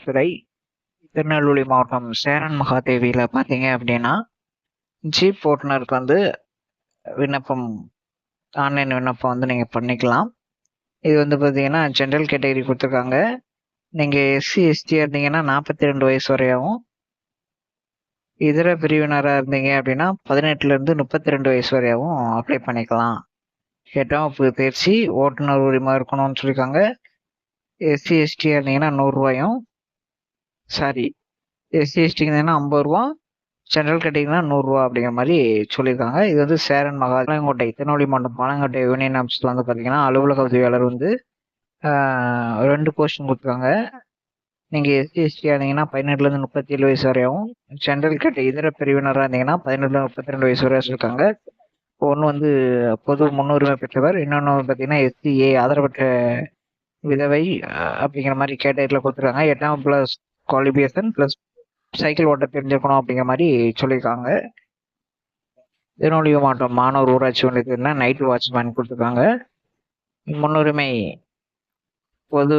துறை, திருநெல்வேலி மாவட்டம் சேரன் மகாதேவியில் பார்த்தீங்க அப்படின்னா ஜீப் ஓட்டுநருக்கு வந்து விண்ணப்பம் ஆன்லைன் விண்ணப்பம் வந்து நீங்கள் பண்ணிக்கலாம். இது வந்து பார்த்தீங்கன்னா ஜென்ரல் கேட்டகரி கொடுத்துருக்காங்க. நீங்கள் எஸ்சி எஸ்டியாக இருந்தீங்கன்னா 42 வயசு வரையாகவும், இதர பிரிவினராக இருந்தீங்க அப்படின்னா 18லேருந்து 32 வயசு வரையாகவும் அப்ளை பண்ணிக்கலாம். 8ஆம் வகுப்பு தேர்ச்சி, ஓட்டுநர் உரிமை இருக்கணும்னு சொல்லியிருக்காங்க. எஸ்சி எஸ்டியாக இருந்தீங்கன்னா 100 ரூபாயும், எஸ்சி எஸ்டிக்கு இருந்தீங்கன்னா 50 ரூபா, ஜென்ரல் கேட்டகரினா 100 ரூபா அப்படிங்கிற மாதிரி சொல்லியிருக்காங்க. இது வந்து சேரன் பாளையங்கோட்டை, திருநெல்வேலி மாவட்டம் பாளையங்கோட்டை யூனியன் ஆஃபீஸில் வந்து பார்த்தீங்கன்னா அலுவலக உதவியாளர் வந்து 2 போஸ்டிங் கொடுத்துருக்காங்க. நீங்கள் எஸ்சி எஸ்டியாக இருந்தீங்கன்னா 18லேருந்து 37 வயசு வரையாகவும், ஜென்ரல் கேட்டகரி இதர பிரிவினராக இருந்தீங்கன்னா 18லேருந்து 32 வயசு வரையும் சொல்லியிருக்காங்க. ஒன்று வந்து பொது முன்னுரிமை பெற்றவர், இன்னொன்று பார்த்தீங்கன்னா எஸ்சிஏ ஆதரவற்ற விதவை அப்படிங்கிற மாதிரி கேட்டகரியில் கொடுத்துருக்காங்க. 8ஆம் ப்ளஸ் குவாலிஃபிகேஷன் ப்ளஸ் சைக்கிள் ஓட்ட தெரிஞ்சிருக்கணும் அப்படிங்கிற மாதிரி சொல்லியிருக்காங்க. திருநெல்வேலி மாவட்டம் மானூர் ஊராட்சி ஒன்றியத்துக்குன்னா நைட் வாட்ச்மேன் கொடுத்துருக்காங்க. முன்னுரிமை பொது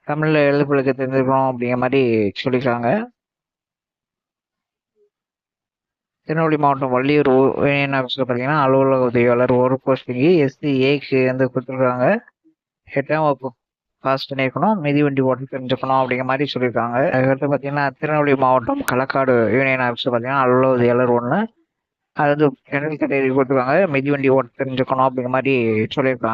தமிழில் எழுதுபழுக்க தெரிஞ்சுக்கணும் அப்படிங்கிற மாதிரி சொல்லியிருக்காங்க. திருநெல்வேலி மாவட்டம் வள்ளியூர் யூனியன் ஆஃபீஸில் பார்த்தீங்கன்னா அலுவலக உதவியாளர் ஒரு போஸ்டிங்கு எஸ்சி வந்து கொடுத்துருக்காங்க. 8ஆம் வகுப்பு பாஸ் பண்ணியிருக்கணும், மிதிவண்டி ஓட்ட தெரிஞ்சுக்கணும் அப்படிங்கிற மாதிரி சொல்லியிருக்காங்க. அதுக்கடுத்து பார்த்தீங்கன்னா திருநெல்வேலி மாவட்டம் களக்காடு யூனியன் ஆஃபீஸில் பார்த்தீங்கன்னா அலுவலக உதவியாளர் 1, அது வந்து ஜெனரல் கேட்டகரி கொடுத்துருக்காங்க, மிதிவண்டி ஓட்ட தெரிஞ்சுக்கணும் அப்படிங்கிற மாதிரி சொல்லியிருக்காங்க.